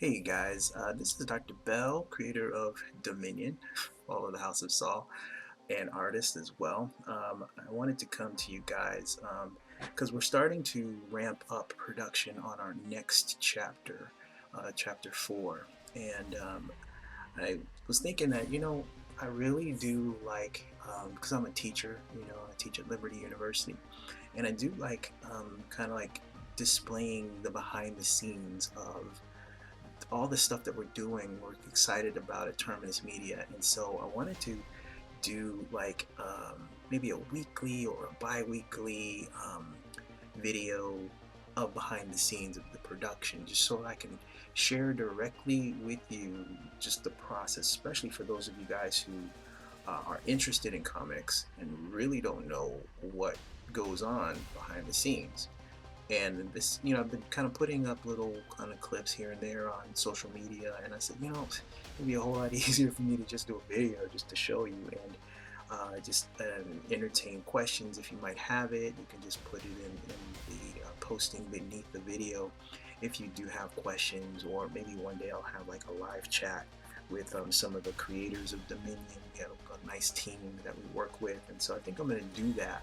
Hey guys, this is Dr. Bell, creator of Dominion, follow the House of Saul, and artist as well. I wanted to come to you guys because we're starting to ramp up production on our next chapter, chapter 4. And I was thinking that, I really do like, because I'm a teacher, I teach at Liberty University, and I do like kind of like displaying the behind the scenes of all the stuff that we're doing. We're excited about at Terminus Media, and so I wanted to do like maybe a weekly or a bi-weekly video of behind the scenes of the production, just so I can share directly with you just the process, especially for those of you guys who are interested in comics and really don't know what goes on behind the scenes. And this, I've been kind of putting up little kind of clips here and there on social media, and I said, it'd be a whole lot easier for me to just do a video just to show you, and just entertain questions if you might have it. You can just put it in the posting beneath the video if you do have questions, or maybe one day I'll have like a live chat with some of the creators of Dominion. We have a nice team that we work with, and so I think I'm going to do that.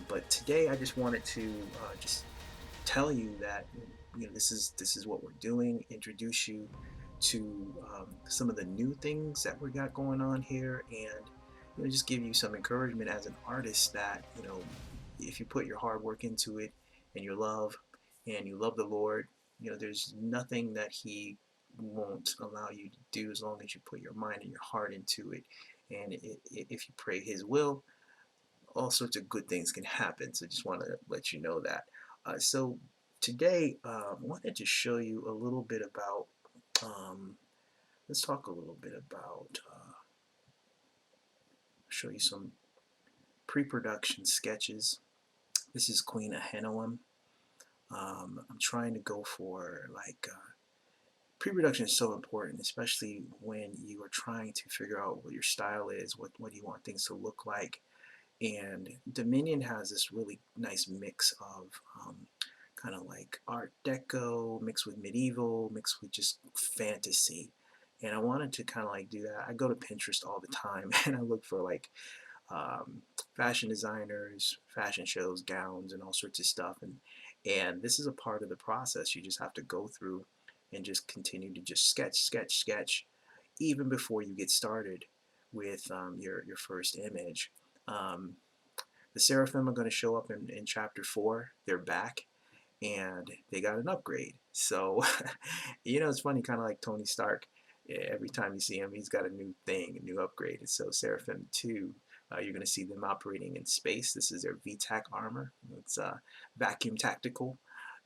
But today I just wanted to just tell you that this is what we're doing. Introduce you to some of the new things that we got going on here, and just give you some encouragement as an artist that if you put your hard work into it and you love the Lord, there's nothing that He won't allow you to do as long as you put your mind and your heart into it. And if you pray His will, all sorts of good things can happen. So just want to let you know that. So today, I wanted to show you a little bit about, let's talk a little bit about, show you some pre-production sketches. This is Queen Ahenoam. I'm trying to go for like, pre-production is so important, especially when you are trying to figure out what your style is, what you want things to look like. And Dominion has this really nice mix of kind of like Art Deco mixed with medieval, mixed with just fantasy. And I wanted to kind of like do that. I go to Pinterest all the time and I look for like fashion designers, fashion shows, gowns, and all sorts of stuff. And this is a part of the process. You just have to go through and just continue to just sketch, sketch, sketch, even before you get started with your first image. Um, the Seraphim are going to show up in chapter 4. They're back and they got an upgrade. So, it's funny, kind of like Tony Stark. Every time you see him, he's got a new thing, a new upgrade. And so Seraphim 2, you're going to see them operating in space. This is their VTAC armor. It's vacuum tactical.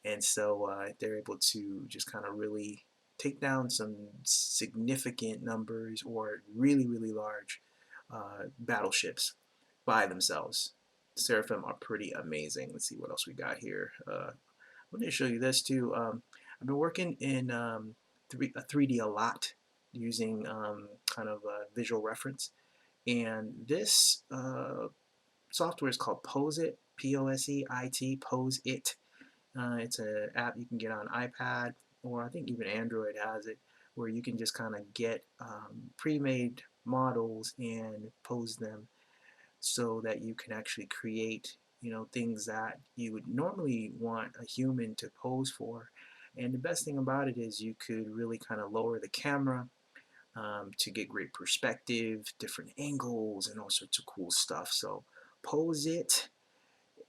And so they're able to just kind of really take down some significant numbers or really, really large battleships by themselves. Seraphim are pretty amazing. Let's see what else we got here. I'm going to show you this too. I've been working in 3D a lot using kind of a visual reference. And this software is called Posit, P-O-S-E-I-T, Pose It. It's an app you can get on iPad, or I think even Android has it, where you can just kind of get pre-made models and pose them so that you can actually create things that you would normally want a human to pose for. And the best thing about it is you could really kind of lower the camera to get great perspective, different angles, and all sorts of cool stuff. So Pose It,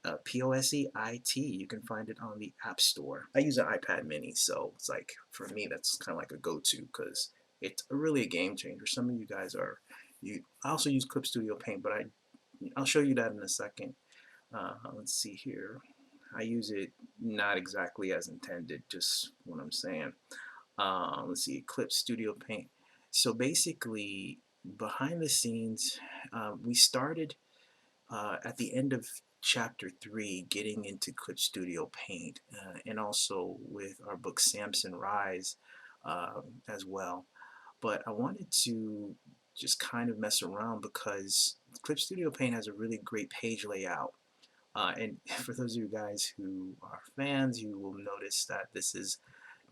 Posit. You can find it on the App Store. I use an iPad mini, so it's like, for me, that's kind of like a go-to because it's really a game changer. Some of you guys are, I also use Clip Studio Paint, but I'll show you that in a second. Let's see here. I use it not exactly as intended, just what I'm saying. Let's see, Clip Studio Paint. So basically, behind the scenes, we started at the end of chapter 3 getting into Clip Studio Paint, and also with our book Samson Rise as well. But I wanted to just kind of mess around because Clip Studio Paint has a really great page layout. And for those of you guys who are fans, you will notice that this is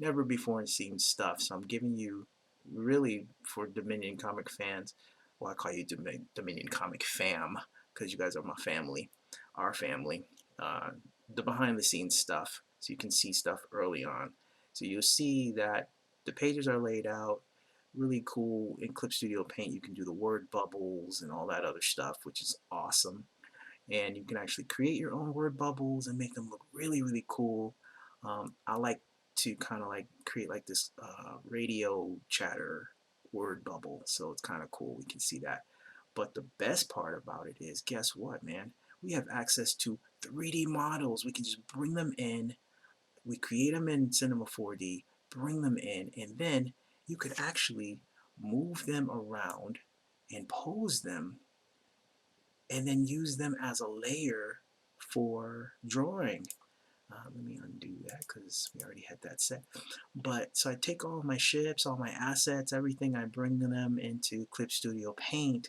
never before seen stuff. So I'm giving you really for Dominion comic fans. Well, I call you Dominion comic fam because you guys are my family, our family. Uh, the behind the scenes stuff, so you can see stuff early on. So you'll see that the pages are laid out really cool in Clip Studio Paint. You can do the word bubbles and all that other stuff, which is awesome. And you can actually create your own word bubbles and make them look really, really cool. I like to kind of like create like this radio chatter word bubble, so it's kind of cool. We can see that. But the best part about it is, guess what, man? We have access to 3D models. We can just bring them in. We create them in Cinema 4D, bring them in, and then you could actually move them around and pose them and then use them as a layer for drawing. Let me undo that because we already had that set. But so I take all my ships, all my assets, everything, I bring them into Clip Studio Paint,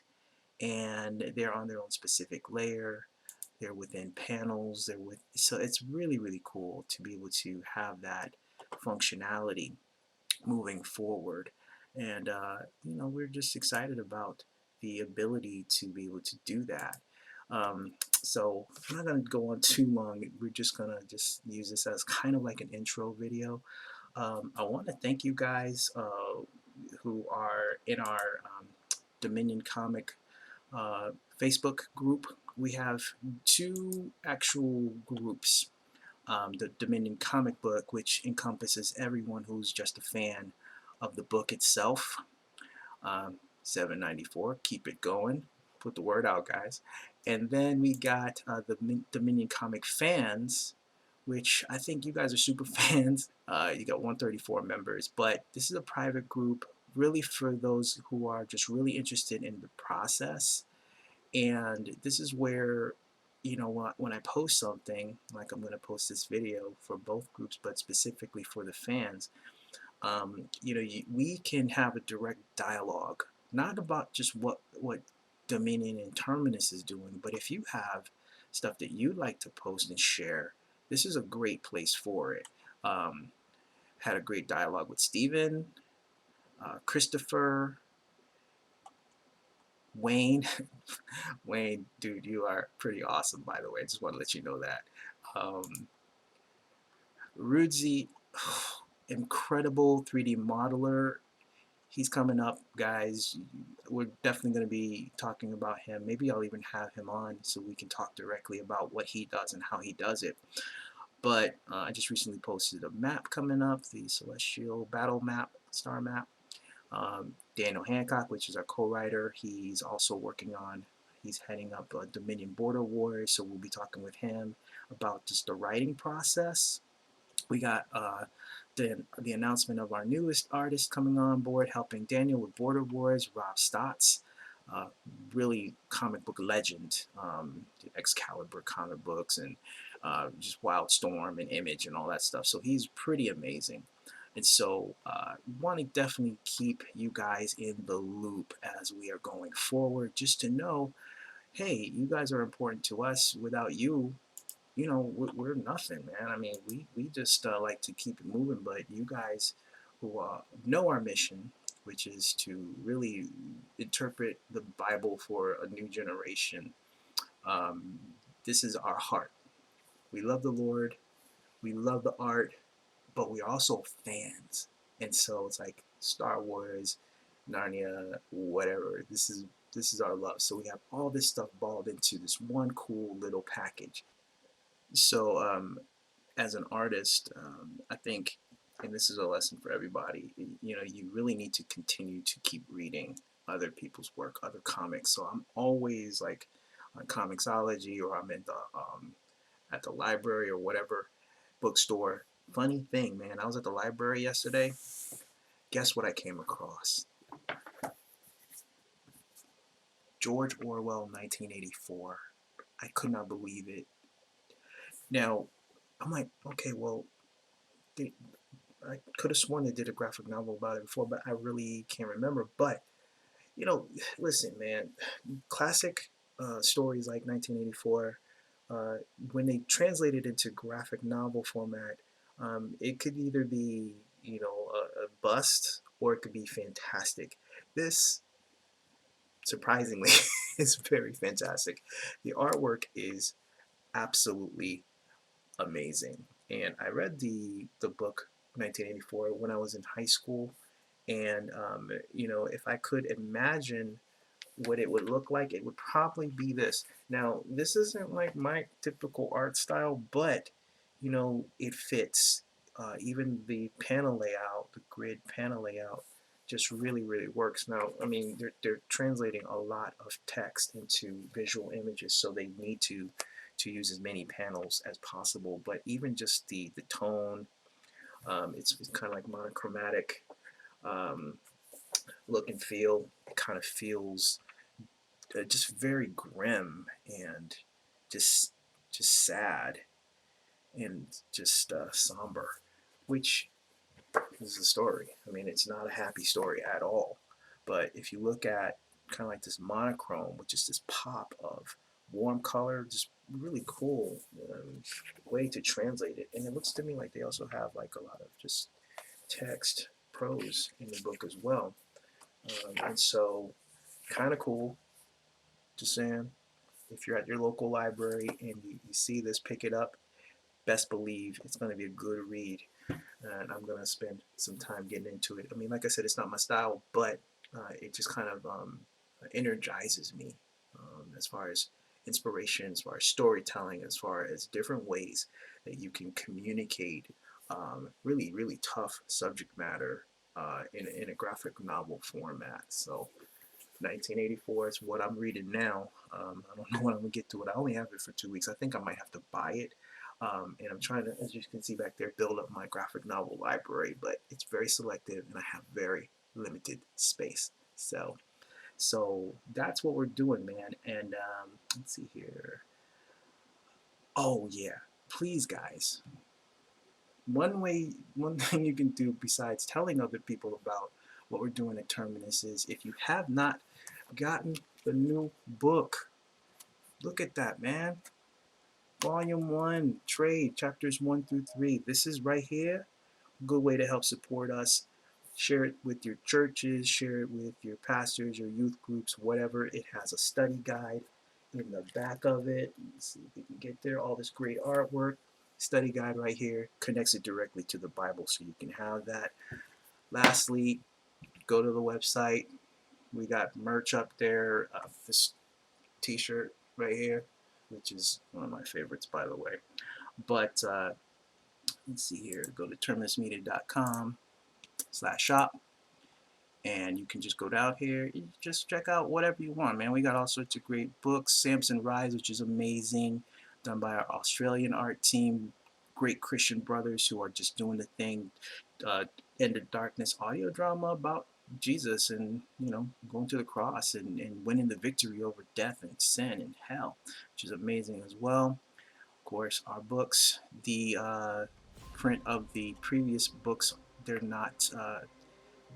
and they're on their own specific layer. They're within panels. So it's really, really cool to be able to have that functionality moving forward. And we're just excited about the ability to be able to do that. So I'm not going to go on too long. We're just going to just use this as kind of like an intro video. I want to thank you guys who are in our Dominion Comic Facebook group. We have two actual groups, the Dominion comic book, which encompasses everyone who's just a fan of the book itself. 794, keep it going, put the word out, guys. And then we got the Dominion comic fans, which I think you guys are super fans. You got 134 members, but this is a private group really for those who are just really interested in the process. And this is where, when I post something, like I'm going to post this video for both groups, but specifically for the fans, we can have a direct dialogue, not about just what Dominion and Terminus is doing, but if you have stuff that you'd like to post and share, this is a great place for it. Um, had a great dialogue with Steven, Christopher, Wayne. Wayne, dude, you are pretty awesome, by the way. I just want to let you know that. Rudzi, incredible 3D modeler. He's coming up, guys. We're definitely going to be talking about him. Maybe I'll even have him on so we can talk directly about what he does and how he does it. But I just recently posted a map coming up, the Celestial Battle map, star map. Daniel Hancock, which is our co-writer, he's also working on, he's heading up Dominion Border Wars, so we'll be talking with him about just the writing process. We got the announcement of our newest artist coming on board, helping Daniel with Border Wars, Rob Stotz, really comic book legend, Excalibur comic books and just Wildstorm and Image and all that stuff. So he's pretty amazing. And so we want to definitely keep you guys in the loop as we are going forward, just to know, hey, you guys are important to us. Without you, we're nothing, man. I mean, we just like to keep it moving, but you guys who know our mission, which is to really interpret the Bible for a new generation, um, this is our heart. We love the Lord, we love the art, but we're also fans. And so it's like Star Wars, Narnia, whatever. This is our love. So we have all this stuff balled into this one cool little package. So as an artist, I think, and this is a lesson for everybody, you really need to continue to keep reading other people's work, other comics. So I'm always like on Comixology, or I'm at the library or whatever bookstore. Funny thing, man, I was at the library yesterday. Guess what I came across? George Orwell, 1984. I could not believe it. Now, I'm like, okay, well, I could have sworn they did a graphic novel about it before, but I really can't remember. But listen, man, classic stories like 1984, when they translate it into graphic novel format, it could either be a bust, or it could be fantastic. This, surprisingly, is very fantastic. The artwork is absolutely amazing. And I read the book 1984 when I was in high school, and if I could imagine what it would look like, it would probably be this. Now, this isn't like my typical art style, but it fits. Even the panel layout, the grid panel layout, just really, really works. Now, I mean, they're translating a lot of text into visual images, so they need to use as many panels as possible. But even just the tone, it's kind of like monochromatic um, look and feel. It kind of feels just very grim and just just sad and just somber, which is the story. I mean, it's not a happy story at all. But if you look at kind of like this monochrome, which is this pop of warm color, just really cool way to translate it. And it looks to me like they also have like a lot of just text, prose in the book as well. And so, kind of cool. Just saying, if you're at your local library and you see this, pick it up. Best believe it's going to be a good read, and I'm going to spend some time getting into it. I mean, like I said, it's not my style, but it just kind of energizes me as far as inspiration, as far as storytelling, as far as different ways that you can communicate really, really tough subject matter in a graphic novel format. So 1984 is what I'm reading now. I don't know when I'm gonna get to it. I only have it for 2 weeks. I think I might have to buy it. And I'm trying to, as you can see back there, build up my graphic novel library, but it's very selective and I have very limited space. So that's what we're doing, man. And let's see here. Oh yeah, please, guys. One thing you can do besides telling other people about what we're doing at Terminus is, if you have not gotten the new book, look at that, man. Volume 1, trade, chapters 1 through 3. This is right here. Good way to help support us. Share it with your churches, share it with your pastors, your youth groups, whatever. It has a study guide in the back of it. Let's see if we can get there. All this great artwork. Study guide right here connects it directly to the Bible, so you can have that. Lastly, go to the website. We got merch up there. This t-shirt right here, which is one of my favorites, by the way. But let's see here. Go to terminusmedia.com/shop, and you can just go down here and just check out whatever you want, man. We got all sorts of great books. Samson Rise, which is amazing, done by our Australian art team. Great Christian brothers who are just doing the thing. End of Darkness audio drama about Jesus and going to the cross and winning the victory over death and sin and hell, which is amazing as well. Of course, our books, the print of the previous books, they're not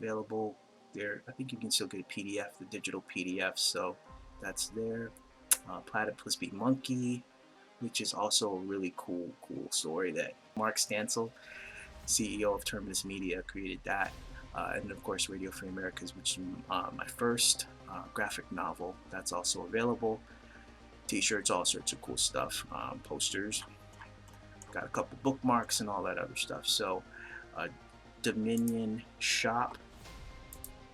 available there. I think you can still get a PDF, the digital PDF, so that's there. Platypus Beat Monkey, which is also a really cool story that Mark Stansel, CEO of Terminus Media, created that. And of course, Radio Free Americas, which is my first graphic novel. That's also available. T-shirts, all sorts of cool stuff. Posters. Got a couple bookmarks and all that other stuff. So, Dominion Shop.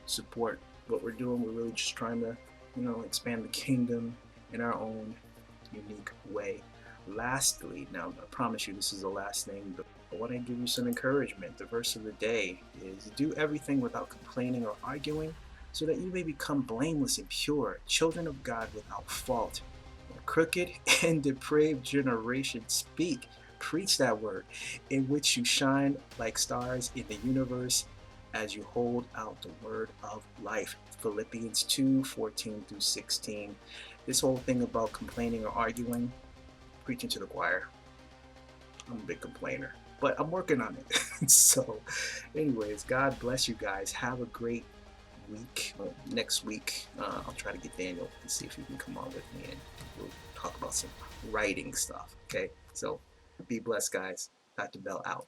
Support what we're doing. We're really just trying to, expand the kingdom in our own unique way. Lastly, now I promise you this is the last thing, but I want to give you some encouragement. The verse of the day is, do everything without complaining or arguing, so that you may become blameless and pure, children of God without fault. In a crooked and depraved generation, speak, preach that word, in which you shine like stars in the universe as you hold out the word of life. Philippians 2:14-16. This whole thing about complaining or arguing, preaching to the choir. I'm a big complainer, but I'm working on it. So anyways, God bless you guys. Have a great week. Next week, I'll try to get Daniel and see if he can come on with me, and we'll talk about some writing stuff. Okay, so be blessed, guys. Dr. Bell out.